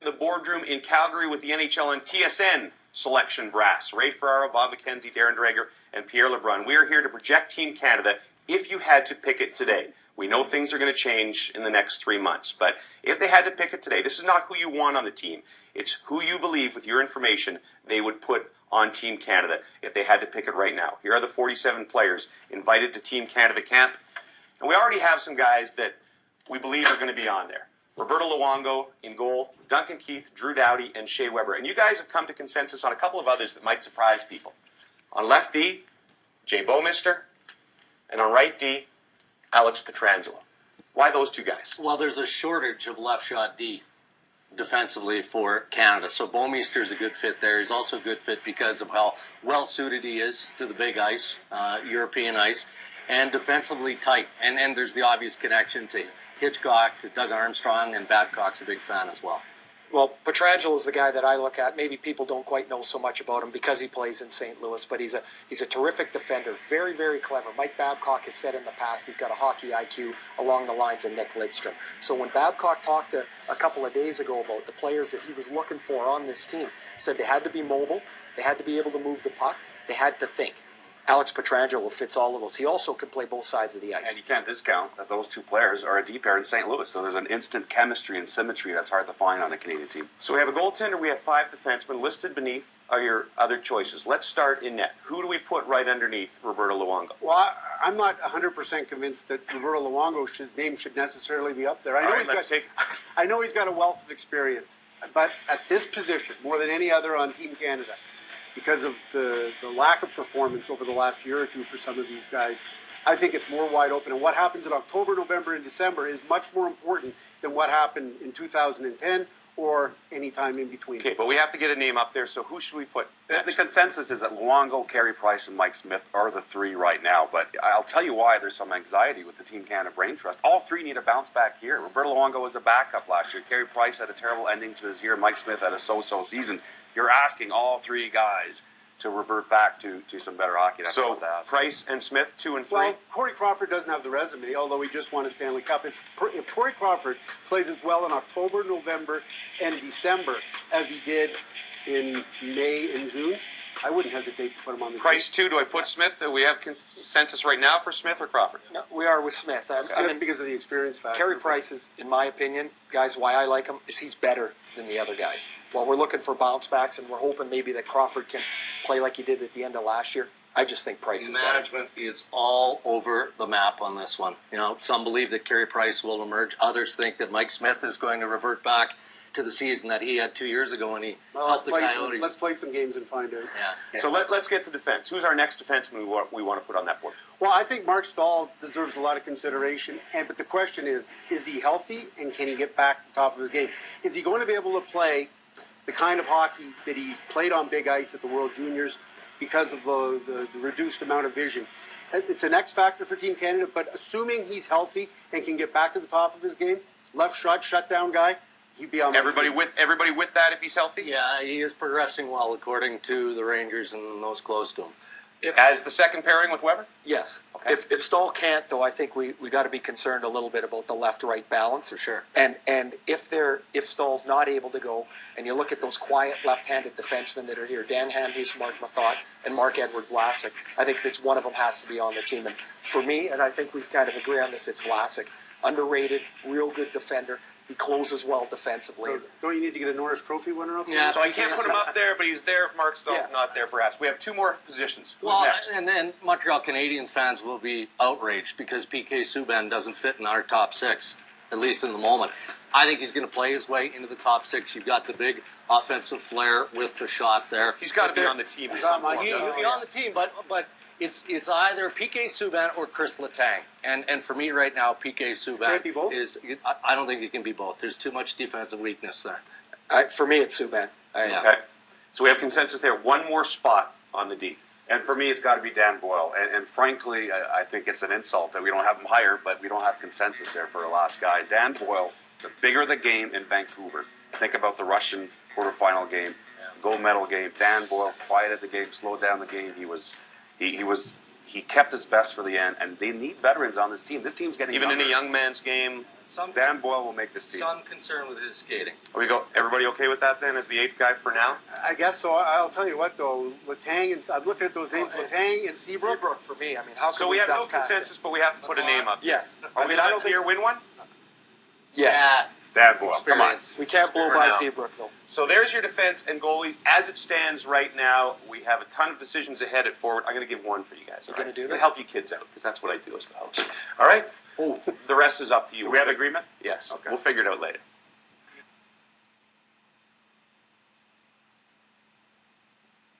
The boardroom in Calgary with the NHL and TSN selection brass. Ray Ferraro, Bob McKenzie, Darren Dreger, and Pierre Lebrun. We are here to project Team Canada if you had to pick it today. We know things are going to change in the next 3 months, but if they had to pick it today, this is not who you want on the team. It's who you believe, with your information, they would put on Team Canada if they had to pick it right now. Here are the 47 players invited to Team Canada camp, and we already have some guys that we believe are going to be on there. Roberto Luongo in goal, Duncan Keith, Drew Doughty, and Shea Weber. And you guys have come to consensus on a couple of others that might surprise people. On left D, Jay Bouwmeester, and on right D, Alex Pietrangelo. Why those two guys? Well, there's a shortage of left shot D defensively for Canada. So Bouwmeester is a good fit there. He's also a good fit because of how well suited he is to the big ice, European ice, and defensively tight. And there's the obvious connection to Hitchcock, to Doug Armstrong, and Babcock's a big fan as well. Well, Pietrangelo is the guy that I look at. Maybe people don't quite know so much about him because he plays in St. Louis, but he's a terrific defender, very, very clever. Mike Babcock has said in the past he's got a hockey IQ along the lines of Nick Lidstrom. So when Babcock talked a couple of days ago about the players that he was looking for on this team, he said they had to be mobile, they had to be able to move the puck, they had to think. Alex Pietrangelo fits all of those. He also can play both sides of the ice. And you can't discount that those two players are a D pair in St. Louis, so there's an instant chemistry and symmetry that's hard to find on a Canadian team. So we have a goaltender, we have 5 defensemen. Listed beneath are your other choices. Let's start in net. Who do we put right underneath Roberto Luongo? Well, I'm not 100% convinced that Roberto Luongo's name should necessarily be up there. I know he's got a wealth of experience, but at this position, more than any other on Team Canada, because of the lack of performance over the last year or two for some of these guys, I think it's more wide open. And what happens in October, November, and December is much more important than what happened in 2010 or any time in between. Okay, but we have to get a name up there, so who should we put next? The consensus is that Luongo, Carey Price, and Mike Smith are the three right now, but I'll tell you why there's some anxiety with the Team Canada Brain Trust. All three need a bounce back here. Roberto Luongo was a backup last year. Carey Price had a terrible ending to his year. Mike Smith had a so-so season. You're asking all three guys to revert back to some better hockey. That's so what to ask. Price and Smith, 2 and 3. Well, Corey Crawford doesn't have the resume, although he just won a Stanley Cup. If Corey Crawford plays as well in October, November, and December as he did in May and June, I wouldn't hesitate to put him on the Price team. 2. Do I put Smith? Do we have consensus right now for Smith or Crawford? No, we are with Smith. Because of the experience factor. Carey Price is, in my opinion, guys, why I like him is he's better than the other guys. While we're looking for bounce backs and we're hoping maybe that Crawford can play like he did at the end of last year, I just think Price is better. Management is all over the map on this one. You know, some believe that Carey Price will emerge. Others think that Mike Smith is going to revert back to the season that he had 2 years ago when he helped the Coyotes. Let's play some games and find out. Yeah. So let's get to defense. Who's our next defenseman we want to put on that board? Well, I think Mark Stahl deserves a lot of consideration, but the question is he healthy and can he get back to the top of his game? Is he going to be able to play the kind of hockey that he's played on big ice at the World Juniors because of the reduced amount of vision? It's an X factor for Team Canada, but assuming he's healthy and can get back to the top of his game, left shot, shutdown guy, he'd be on everybody with that if he's healthy? Yeah, he is progressing well according to the Rangers and those close to him. As the second pairing with Weber? Yes. Okay. If Stahl can't, though, I think we got to be concerned a little bit about the left-right balance. For sure. And if Stahl's not able to go, and you look at those quiet left-handed defensemen that are here, Dan Hamhuis, Mark Mathot, and Mark-Edward Vlasic, I think that one of them has to be on the team. And for me, and I think we kind of agree on this, it's Vlasic. Underrated, real good defender. He closes well defensively. So don't you need to get a Norris Trophy winner up there? Yeah. So I can't put him up there, but he's there if Mark Stahl's Yes. not there, perhaps. We have 2 more positions. Who's Well, next? and then Montreal Canadiens fans will be outraged because PK Subban doesn't fit in our top 6, at least in the moment. I think he's going to play his way into the top 6. You've got the big offensive flair with the shot there. He's got to be on the team. He's on my- He'll be on the team, but it's either PK Subban or Chris Letang. And for me right now, PK Can't Subban be both? is. I don't think it can be both. There's too much defensive weakness there. For me, it's Subban. Yeah. Okay. So we have consensus there. 1 more spot on the D. And for me, it's got to be Dan Boyle. And frankly, I think it's an insult that we don't have him higher, but we don't have consensus there for the last guy. Dan Boyle, the bigger the game in Vancouver, think about the Russian quarterfinal game, gold medal game. Dan Boyle quieted the game, slowed down the game. He was he kept his best for the end, and they need veterans on this team. This team's getting Even younger. in a young man's game. Dan Boyle will make this team. Some concern with his skating. Everybody okay with that then as the 8th guy for now? I guess so. I'll tell you what, though. Letang and I'm looking at those names. Letang and Seabrook. Seabrook for me. I mean, how can So we have no dust past consensus, it? but we have to put a name up. Yes. Are we I not don't think here win one? Yes. Yeah. Dan Boyle, come on. Experience. We can't blow For by now. Seabrook though. So there's your defense and goalies. As it stands right now, we have a ton of decisions ahead at forward. I'm going to give one for you guys. You all gonna right? do I'm this? help you kids out because that's what I do as the host. All right? The rest is up to you. Do we have agreement? Yes. Okay. We'll figure it out later.